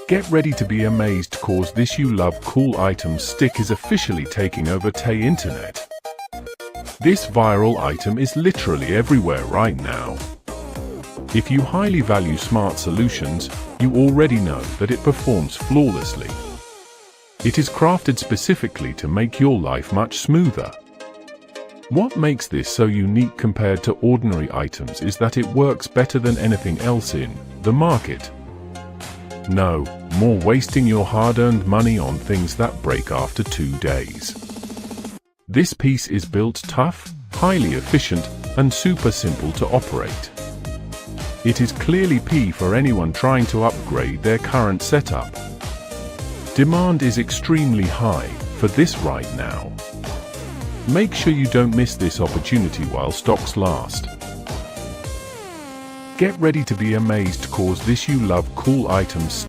Get ready to be amazed cause this You Love Cool Items stick is officially taking over the internet. This viral item is literally everywhere right now. If you highly value smart solutions, you already know that it performs flawlessly. It is crafted specifically to make your life much smoother. What makes this so unique compared to ordinary items is that it works better than anything else in the market. No more wasting your hard-earned money on things that break after 2 days. This piece is built tough, highly efficient, and super simple to operate. It is clearly P for anyone trying to upgrade their current setup. Demand is extremely high for this right now. Make sure you don't miss this opportunity while stocks last. Get ready to be amazed cause this You Love Cool Items